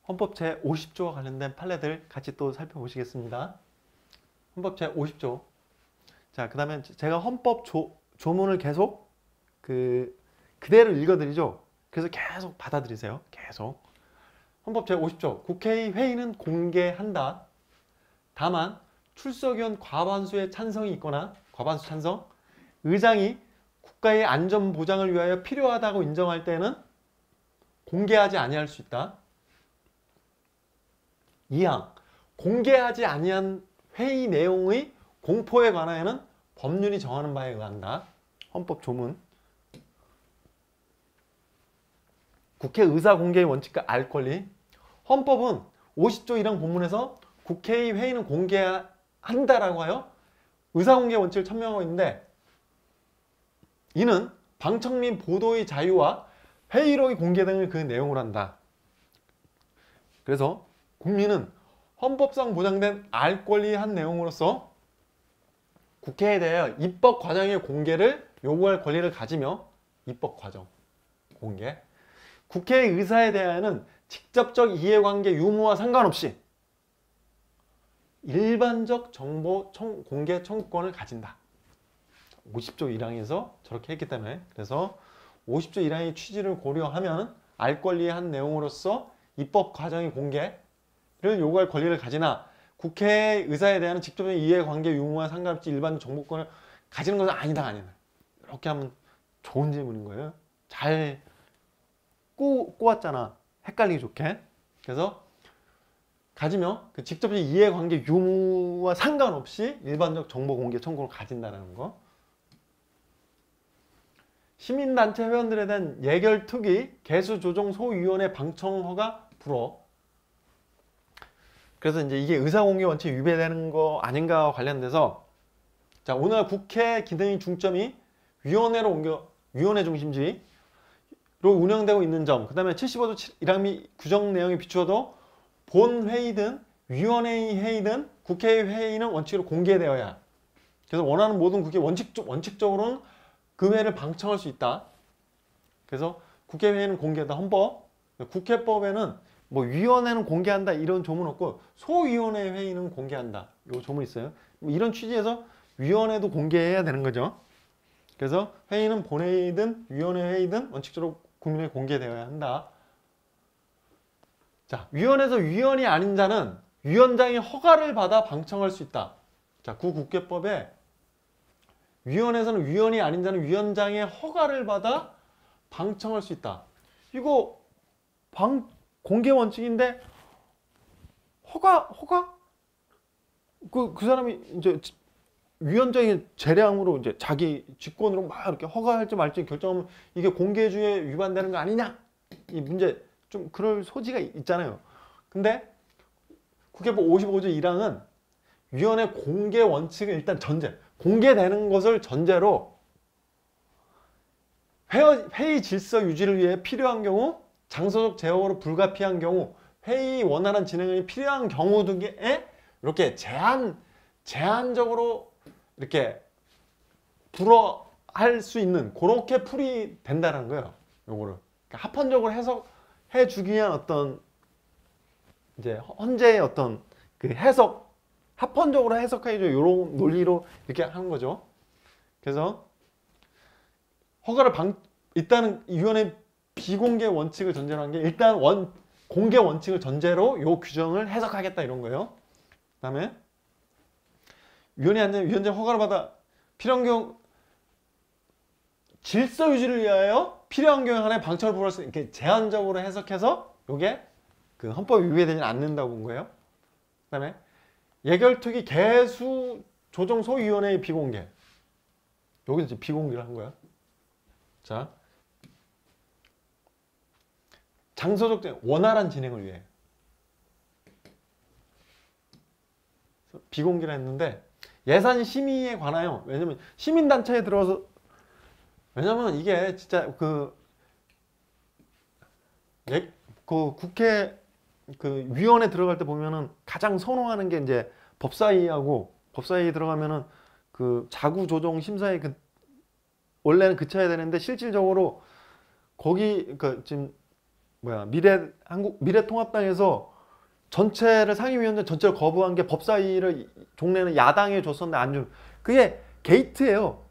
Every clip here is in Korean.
헌법 제50조와 관련된 판례들 같이 또 살펴보시겠습니다. 헌법 제50조. 자, 그 다음에 제가 헌법 조문을 계속 그대로 읽어드리죠. 그래서 계속 받아들이세요. 계속. 헌법 제50조. 국회의 회의는 공개한다. 다만 출석위원 과반수의 찬성이 있거나 과반수 찬성, 의장이 국가의 안전 보장을 위하여 필요하다고 인정할 때는 공개하지 아니할 수 있다. 2항. 공개하지 아니한 회의 내용의 공포에 관하여는 법률이 정하는 바에 의한다. 헌법 조문. 국회 의사 공개의 원칙과 알 권리. 헌법은 50조 1항 본문에서 국회의 회의는 공개한다라고 하여 의사 공개 원칙을 천명하고 있는데, 이는 방청 및 보도의 자유와 회의록의 공개 등을 그 내용으로 한다. 그래서 국민은 헌법상 보장된 알 권리의 한 내용으로서 국회에 대하여 입법 과정의 공개를 요구할 권리를 가지며, 입법 과정 공개, 국회의 의사에 대하여는 직접적 이해관계 유무와 상관없이 일반적 정보 공개 청구권을 가진다. 50조 1항에서 저렇게 했기 때문에, 그래서 50조 1항의 취지를 고려하면 알 권리의 한 내용으로서 입법 과정의 공개를 요구할 권리를 가지나 국회의 의사에 대한 직접적 이해관계 유무와 상관없이 일반적 정보권을 가지는 것은 아니다. 이렇게 하면 좋은 질문인 거예요. 잘 꼬았잖아. 헷갈리기 좋게. 그래서 가지며 그 직접적 이해관계 유무와 상관없이 일반적 정보 공개 청구를 가진다는 거. 시민단체 회원들에 대한 예결특위 개수조정 소위원회 방청 허가 불허. 그래서 이제 이게 의사공개 원칙 위배되는 거 아닌가와 관련돼서, 자, 오늘 국회 기능의 중점이 위원회 중심주의로 운영되고 있는 점, 그 다음에 75조 1항 및 규정 내용에 비추어도 본회의든 위원회의 회의든 국회의 회의는 원칙으로 공개되어야, 그래서 원하는 모든 국회 원칙적으로는 그 회의를 방청할 수 있다. 그래서 국회회의는 공개다. 헌법. 국회법에는 뭐 위원회는 공개한다 이런 조문 없고 소위원회 회의는 공개한다. 요 조문 있어요. 이런 취지에서 위원회도 공개해야 되는 거죠. 그래서 회의는 본회의든 위원회 회의든 원칙적으로 국민에게 공개되어야 한다. 자, 위원회에서 위원이 아닌 자는 위원장의 허가를 받아 방청할 수 있다. 자, 국회법에 위원회에서는 위원이 아닌 자는 위원장의 허가를 받아 방청할 수 있다. 이거 공개 원칙인데 허가? 그 사람이 이제 위원장의 재량으로 이제 자기 직권으로 막 이렇게 허가할지 말지 결정하면 이게 공개주의에 위반되는 거 아니냐? 이 문제 좀 그럴 소지가 있잖아요. 근데 국회법 55조 1항은 위원회 공개 원칙을 일단 공개되는 것을 전제로 회의 질서 유지를 위해 필요한 경우, 장소적 제어로 불가피한 경우, 회의 원활한 진행이 필요한 경우 등에 이렇게 제한적으로 이렇게 불허할 수 있는, 그렇게 풀이 된다는 거예요. 요거를 그러니까 합헌적으로 해석해 주기 위한 어떤 이제 헌재의 어떤 그 해석, 합헌적으로 해석해줘 이런 논리로 이렇게 하는 거죠. 그래서 허가를 일단은 위원회 비공개 원칙을 전제로 한 게, 일단 공개 원칙을 전제로 요 규정을 해석하겠다 이런 거예요. 그 다음에 위원장 허가를 받아 필요한 경우 질서 유지를 위하여 필요한 경우에 한해 방청을 불허할 수 이렇게 제한적으로 해석해서 요게 그 헌법 위배되지 않는다고 본 거예요. 그 다음에 예결특위 개수 조정 소위원회의 비공개. 여기서 이제 비공개를 한 거야. 자, 장소적 원활한 진행을 위해 비공개를 했는데, 예산 심의에 관하여, 왜냐면 시민단체에 들어서, 왜냐면 이게 진짜 국회 위원회 들어갈 때 보면은 가장 선호하는 게 이제 법사위에 들어가면은 그 자구조정 심사에 원래는 그쳐야 되는데 실질적으로 거기 지금 미래통합당에서 전체를 상임위원장 전체를 거부한 게 법사위를 종래는 야당에 줬었는데 안 준. 그게 게이트예요.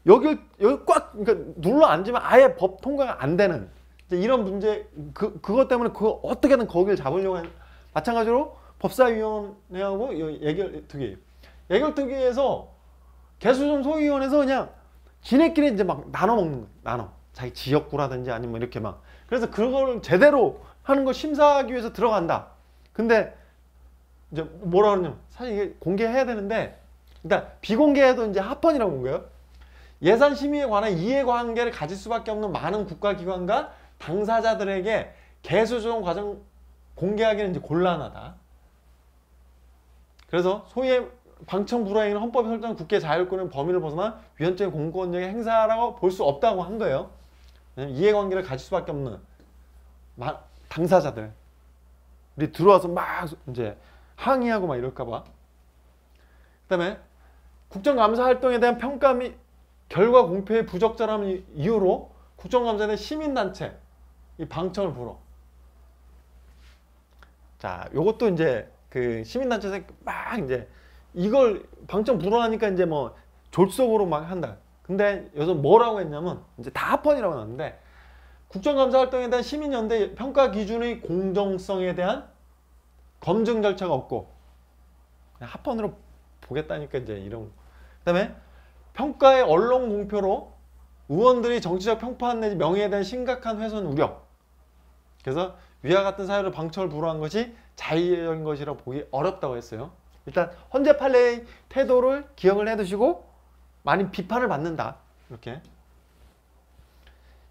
여기 꽉 그러니까 눌러 앉으면 아예 법 통과가 안 되는 이제 이런 문제 그것 때문에 그거 어떻게든 거기를 잡으려고 하는 마찬가지로 법사위원회하고 예결특위에서 개수좀 소위원회에서 그냥 지네끼리 이제 막 나눠 먹는 거예요. 나눠 자기 지역구라든지 아니면 이렇게 막 그래서 그걸 제대로 하는 걸 심사하기 위해서 들어간다. 근데 이제 뭐라 그러냐면 사실 이게 공개해야 되는데 일단 비공개해도 이제 합헌이라고 본 거예요. 예산 심의에 관한 이해관계를 가질 수밖에 없는 많은 국가기관과 당사자들에게 개수 조정 과정 공개하기는 이제 곤란하다. 그래서 소위의 방청 불허행위는 헌법에 설정한 국회 자율권의 범위를 벗어나 위헌적인 공권력의 행사라고 볼 수 없다고 한 거예요. 이해관계를 가질 수밖에 없는 당사자들이 들어와서 막 이제 항의하고 막 이럴까봐. 그다음에 국정감사 활동에 대한 평가 및 결과 공표의 부적절함 이유로 국정감사에 대한 시민단체 이 방청을 불허. 자, 요것도 이제 그 시민단체에서 막 이제 이걸 방청 불허하니까 이제 뭐 졸속으로 막 한다. 근데 여기서 뭐라고 했냐면 이제 다 합헌이라고 나왔는데 국정감사 활동에 대한 시민연대 평가 기준의 공정성에 대한 검증 절차가 없고 그냥 합헌으로 보겠다니까 이제 이런. 그다음에 평가의 언론 공표로 의원들이 정치적 평판 내지 명예에 대한 심각한 훼손 우려. 그래서 위와 같은 사유로 방청을 불허한 것이 자의적인 것이라고 보기 어렵다고 했어요. 일단 헌재 판례의 태도를 기억을 해두시고 많이 비판을 받는다. 이렇게.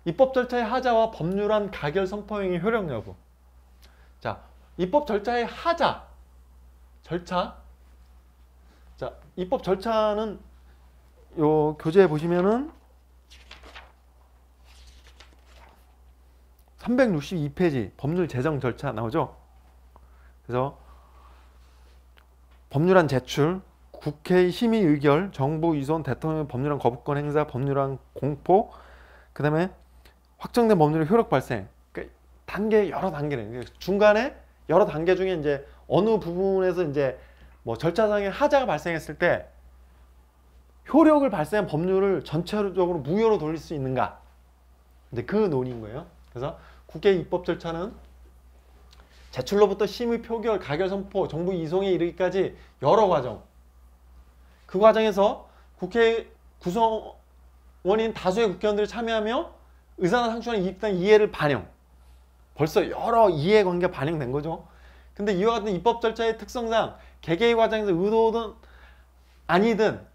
입법 절차의 하자와 법률안 가결 선포행위 효력 여부. 자, 입법 절차의 하자. 절차. 자, 입법 절차는 요 교재에 보시면은 362페이지 법률 제정 절차 나오죠. 그래서 법률안 제출, 국회의 심의 의결, 정부 이손, 대통령 법률안 거부권 행사, 법률안 공포, 그 다음에 확정된 법률의 효력 발생. 그러니까 단계 여러 단계는 중간에 여러 단계 중에 이제 어느 부분에서 이제 뭐 절차상의 하자가 발생했을 때 효력을 발생한 법률을 전체적으로 무효로 돌릴 수 있는가? 이제 그 논의인 거예요. 그래서 국회 입법 절차는 제출로부터 심의 표결, 가결 선포, 정부 이송에 이르기까지 여러 과정. 그 과정에서 국회 구성원인 다수의 국회의원들이 참여하며 의사나 상충하는 이익단 이해를 반영. 벌써 여러 이해관계가 반영된 거죠. 근데 이와 같은 입법 절차의 특성상 개개의 과정에서 의도든 아니든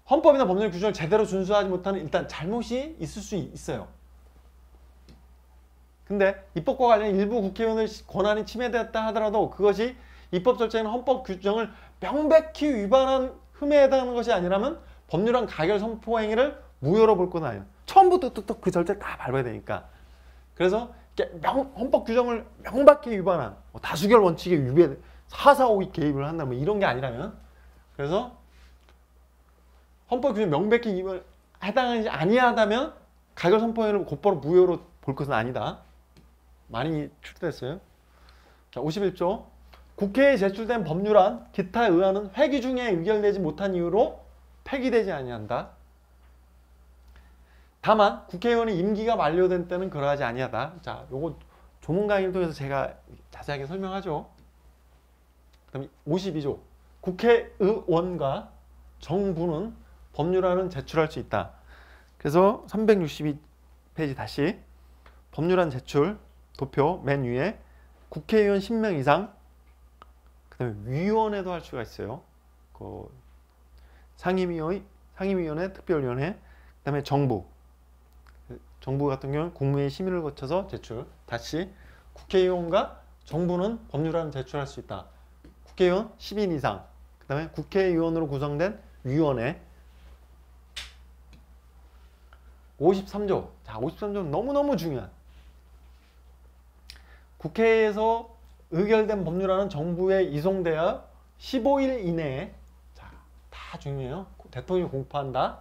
헌법이나 법률 규정을 제대로 준수하지 못하는 일단 잘못이 있을 수 있어요. 근데 입법과 관련 일부 국회의원의 권한이 침해되었다 하더라도 그것이 입법 절차나 헌법 규정을 명백히 위반한 흠에 해당하는 것이 아니라면 법률안 가결 선포 행위를 무효로 볼 건 아니에요. 처음부터 또 그 절차를 다 밟아야 되니까. 그래서 헌법 규정을 명백히 위반한 다수결 원칙에 위배, 사사오익 개입을 한다 뭐 이런 게 아니라면 그래서 헌법 규정 명백히 위반 해당하지 아니하다면 가결 선포 행위를 곧바로 무효로 볼 것은 아니다. 많이 출제됐어요. 자, 51조. 국회에 제출된 법률안, 기타 의안은 회기 중에 의결되지 못한 이유로 폐기되지 아니한다. 다만 국회의원이 임기가 만료된 때는 그러하지 아니하다. 자, 요거 조문 강의를 통해서 제가 자세하게 설명하죠. 그다음 52조. 국회의원과 정부는 법률안은 제출할 수 있다. 그래서 362페이지 다시 법률안 제출 도표 맨 위에 국회의원 10명 이상 그 다음에 위원회도 할 수가 있어요. 그 상임위원회, 특별위원회 그 다음에 정부 같은 경우는 국무회의 심의를 거쳐서 제출. 다시 국회의원과 정부는 법률안을 제출할 수 있다. 국회의원 10인 이상 그 다음에 국회의원으로 구성된 위원회. 53조. 자, 53조는 너무너무 중요한. 국회에서 의결된 법률안은 정부에 이송되어 15일 이내에 자, 다 중요해요. 대통령이 공포한다.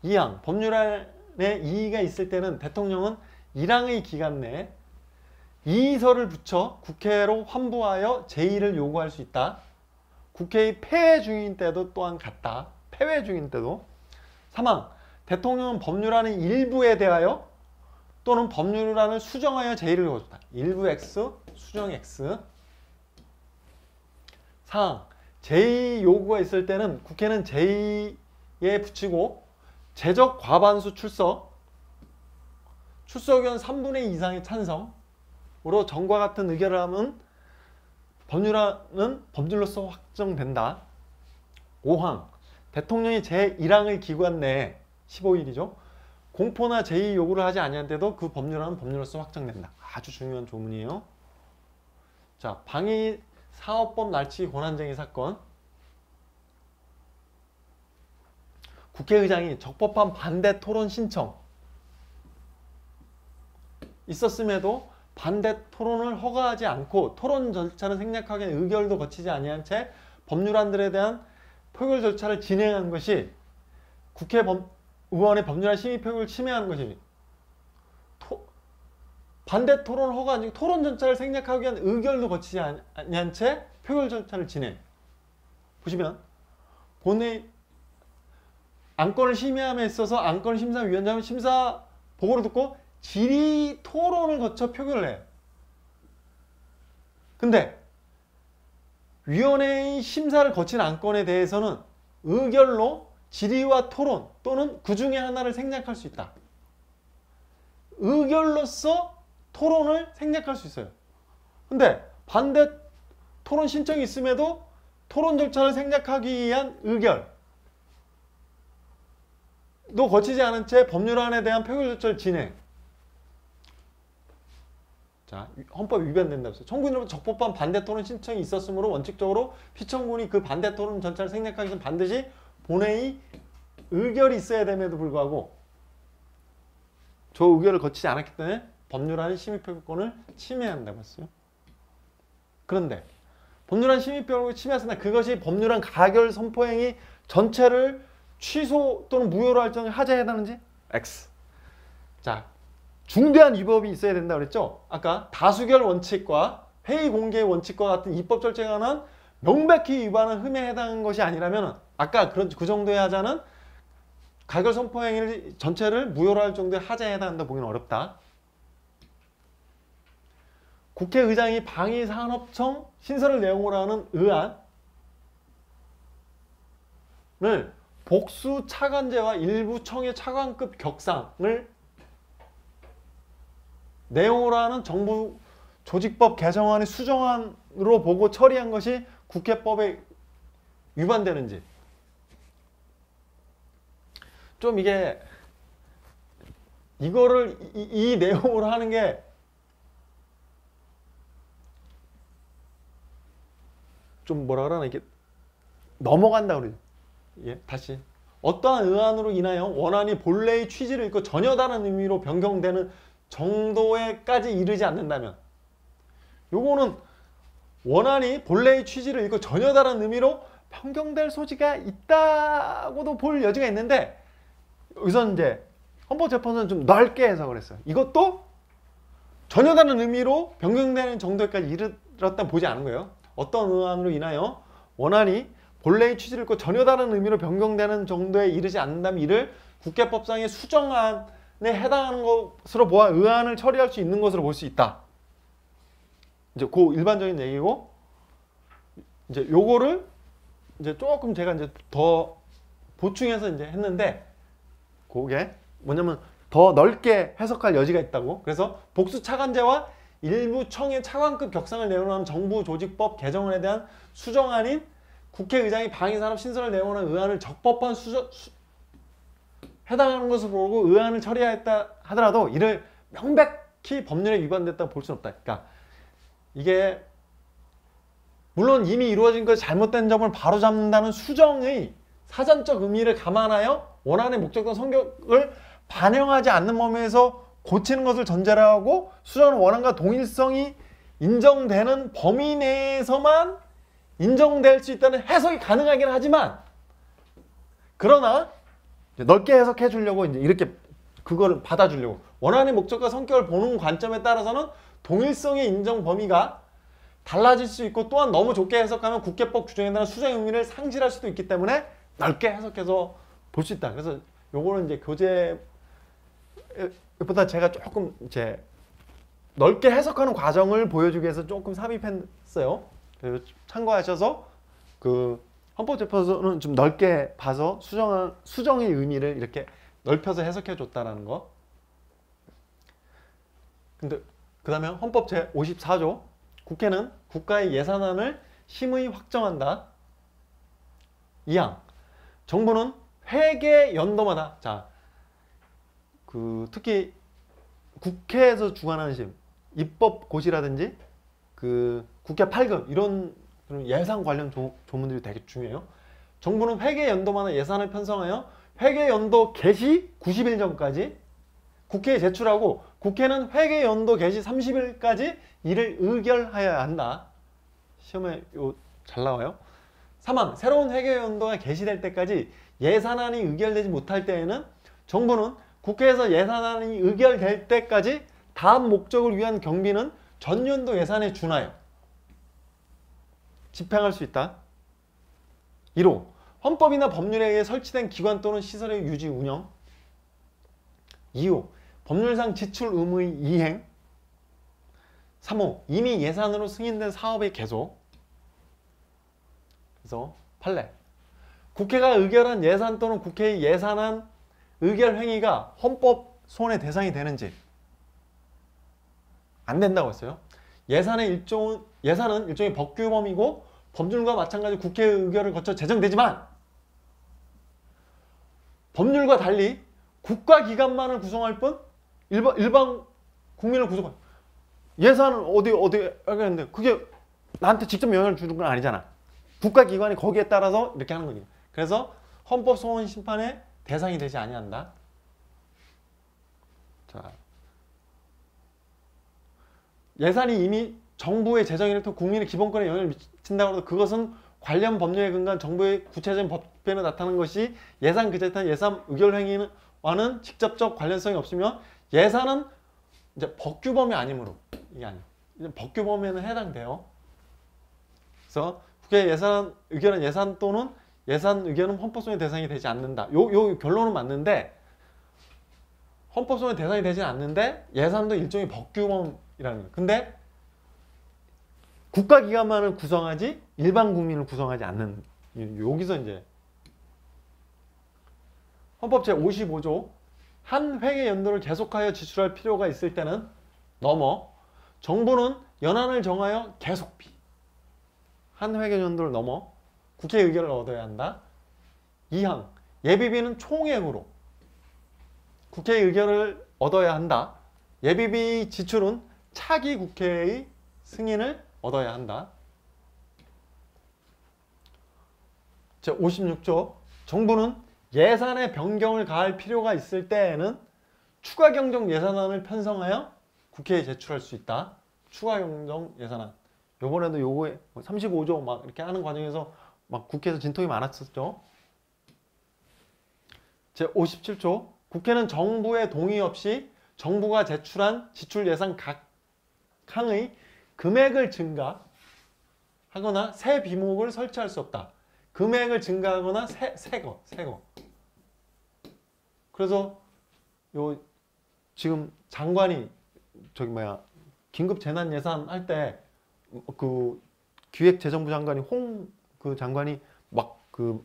2항 법률안에 이의가 있을 때는 대통령은 1항의 기간 내에 이의서를 붙여 국회로 환부하여 제의를 요구할 수 있다. 국회의 폐회 중인 때도 또한 같다. 폐회 중인 때도. 3항 대통령은 법률안의 일부에 대하여 또는 법률안을 수정하여 제의를 요구했다. 일부 X, 수정 X. 4항 제의 요구가 있을 때는 국회는 제의에 붙이고 제적 과반수 출석, 출석 의원 3분의 2 이상의 찬성으로 전과 같은 의결을 하면 법률안은 법률로서 확정된다. 5항 대통령이 제1항을 기관 내에 15일이죠. 공포나 제의 요구를 하지 아니한 때도 그 법률안은 법률로서 확정된다. 아주 중요한 조문이에요. 자, 방위 사업법 날치기 권한쟁의 사건. 국회의장이 적법한 반대 토론 신청 있었음에도 반대 토론을 허가하지 않고 토론 절차를 생략하게 의결도 거치지 아니한 채 법률안들에 대한 표결 절차를 진행한 것이 국회의원의 법률안 심의 표결을 침해하는 것입니다. 반대 토론을 허가하지 않고 토론 절차를 생략하기 위한 의결도 거치지 아니한 채 표결 절차를 진행. 보시면 본회의 안건을 심의함에 있어서 안건심사위원장은 심사 보고를 듣고 질의 토론을 거쳐 표결을 해요. 근데 위원회의 심사를 거친 안건에 대해서는 의결로 질의와 토론 또는 그 중에 하나를 생략할 수 있다. 의결로서 토론을 생략할 수 있어요. 근데 반대 토론 신청이 있음에도 토론 절차를 생략하기 위한 의결도 거치지 않은 채 법률안에 대한 표결 절차를 진행. 자, 헌법 위반된다고 했어요. 청구인으로부터 적법한 반대 토론 신청이 있었으므로 원칙적으로 피청구인이 그 반대 토론 절차를 생략하기 위해서 반드시 본회의 의결이 있어야 됨에도 불구하고 저 의결을 거치지 않았기 때문에 법률안의 심의표결권을 침해한다고 했어요. 그런데 법률안 심의표결권을 침해했으나 그것이 법률안 가결 선포행위 전체를 취소 또는 무효로 할 정도의 하자에 해당하는지 X. 자, 중대한 위법이 있어야 된다고 그랬죠? 아까 다수결 원칙과 회의 공개 원칙과 같은 입법 절차에 관한 명백히 위반한 흠에 해당한 것이 아니라면 아까 그 정도의 하자는 가결 선포 행위 전체를 무효로 할 정도의 하자에 해당한다 보기는 어렵다. 국회의장이 방위산업청 신설을 내용으로 하는 의안을 복수 차관제와 일부 청의 차관급 격상을 내용으로 하는 정부 조직법 개정안의 수정안으로 보고 처리한 것이 국회법에 위반되는지. 좀 이거를 이 내용으로 하는 게 좀 뭐라 그러나 이게 넘어간다 그러죠. 예, 다시. 어떠한 의안으로 인하여 원안이 본래의 취지를 잃고 전혀 다른 의미로 변경되는 정도에까지 이르지 않는다면 요거는 원안이 본래의 취지를 잃고 전혀 다른 의미로 변경될 소지가 있다고도 볼 여지가 있는데 여기서 이제 헌법재판소는 좀 넓게 해석을 했어요. 이것도 전혀 다른 의미로 변경되는 정도까지 이르렀다 보지 않은 거예요. 어떤 의안으로 인하여 원안이 본래의 취지를 잃고 전혀 다른 의미로 변경되는 정도에 이르지 않는다면 이를 국회법상의 수정안에 해당하는 것으로 보아 의안을 처리할 수 있는 것으로 볼 수 있다. 이제 그 일반적인 얘기고, 이제 요거를 이제 조금 제가 이제 더 보충해서 이제 했는데, 그게 뭐냐면 더 넓게 해석할 여지가 있다고. 그래서 복수 차관제와 일부 청의 차관급 격상을 내용하는 정부 조직법 개정안에 대한 수정안인 국회의장이 방위산업 신설을 내용하는 의안을 적법한 해당하는 것으로 보고 의안을 처리하였다 하더라도 이를 명백히 법률에 위반됐다고 볼 수는 없다. 그러니까 이게 물론 이미 이루어진 것이 잘못된 점을 바로잡는다는 수정의 사전적 의미를 감안하여 원안의 목적과 성격을 반영하지 않는 범위에서 고치는 것을 전제로 하고 수정은 원안과 동일성이 인정되는 범위 내에서만 인정될 수 있다는 해석이 가능하긴 하지만, 그러나 넓게 해석해 주려고 이제 이렇게 그거를 받아주려고 원안의 목적과 성격을 보는 관점에 따라서는 동일성의 인정 범위가 달라질 수 있고 또한 너무 좁게 해석하면 국회법 규정에 대한 수정 의미를 상실할 수도 있기 때문에 넓게 해석해서 볼 수 있다. 그래서 요거는 이제 교재보다 제가 조금 이제 넓게 해석하는 과정을 보여주기 위해서 조금 삽입했어요. 그래서 참고하셔서 그 헌법재판소는 좀 넓게 봐서 수정의 의미를 이렇게 넓혀서 해석해 줬다라는 거. 근데 그 다음에 헌법 제54조 국회는 국가의 예산안을 심의 확정한다. 2항 정부는 회계 연도마다 특히 국회에서 주관하는 심 입법고시라든지 그 국회 8급 이런 예산 관련 조문들이 되게 중요해요. 정부는 회계 연도마다 예산을 편성하여 회계 연도 개시 90일 전까지 국회에 제출하고 국회는 회계 연도 개시 30일까지 이를 의결하여야 한다. 시험에 잘 나와요. 3항 새로운 회계 연도가 개시될 때까지 예산안이 의결되지 못할 때에는 정부는 국회에서 예산안이 의결될 때까지 다음 목적을 위한 경비는 전년도 예산에 준하여 집행할 수 있다. 1호 헌법이나 법률에 의해 설치된 기관 또는 시설의 유지 운영. 2호 법률상 지출 의무의 이행. 3호 이미 예산으로 승인된 사업의 계속. 그래서 판례 국회가 의결한 예산 또는 국회의 예산안 의결 행위가 헌법 소원의 대상이 되는지 안 된다고 했어요. 예산은 일종의 법규범이고 법률과 마찬가지 국회 의결을 거쳐 제정되지만 법률과 달리 국가기관만을 구성할 뿐 일반 국민을 구성할 예산은 어디 하겠는데 그게 나한테 직접 영향을 주는 건 아니잖아. 국가기관이 거기에 따라서 이렇게 하는 거지. 그래서 헌법소원 심판의 대상이 되지 아니한다. 자, 예산이 이미 정부의 재정이를 통해 국민의 기본권에 영향을 미친다고 해도 그것은 관련 법률에 근거한 정부의 구체적인 법변에 나타나는 것이 예산 그제탄 예산 의결 행위와는 직접적 관련성이 없으며 예산은 이제 법규범위 아니므로 이게 아니에요. 법규범위에는 해당돼요. 그래서 국회 예산 의결은 예산 또는 예산 의결은 헌법소원의 대상이 되지 않는다. 요 결론은 맞는데 헌법소원의 대상이 되지 않는데 예산도 일종의 법규범이라는 거예요. 근데 국가기관만을 구성하지 일반 국민을 구성하지 않는 여기서 이제 헌법 제55조 한 회계 연도를 계속하여 지출할 필요가 있을 때는 넘어 정부는 연한을 정하여 계속비 한 회계 연도를 넘어 국회 의결을 얻어야 한다. 2항 예비비는 총액으로 국회 의결을 얻어야 한다. 예비비 지출은 차기 국회의 승인을 얻어야 한다. 제56조 정부는 예산에 변경을 가할 필요가 있을 때에는 추가 경정 예산안을 편성하여 국회에 제출할 수 있다. 추가 경정 예산안. 요번에도 요거에 35조 막 이렇게 하는 과정에서 막 국회에서 진통이 많았었죠. 제57조 국회는 정부의 동의 없이 정부가 제출한 지출 예산 각 항의 금액을 증가하거나 새 비목을 설치할 수 없다. 금액을 증가하거나 새거. 그래서 지금 장관이 긴급 재난 예산 할 때 그 기획재정부 장관이 그 장관이 막 그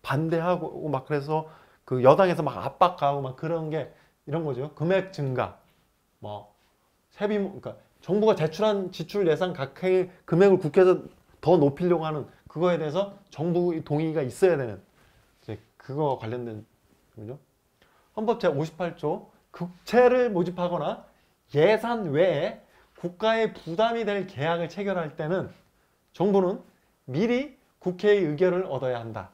반대하고 막 그래서 그 여당에서 막 압박하고 막 그런 게 이런 거죠. 금액 증가, 뭐 세비목, 그러니까 정부가 제출한 지출 예산 각의 금액을 국회에서 더 높이려고 하는 그거에 대해서 정부의 동의가 있어야 되는 이제 그거 관련된 거죠. 헌법 제58조 국채를 모집하거나 예산 외에 국가에 부담이 될 계약을 체결할 때는 정부는 미리 국회의 의결을 얻어야 한다.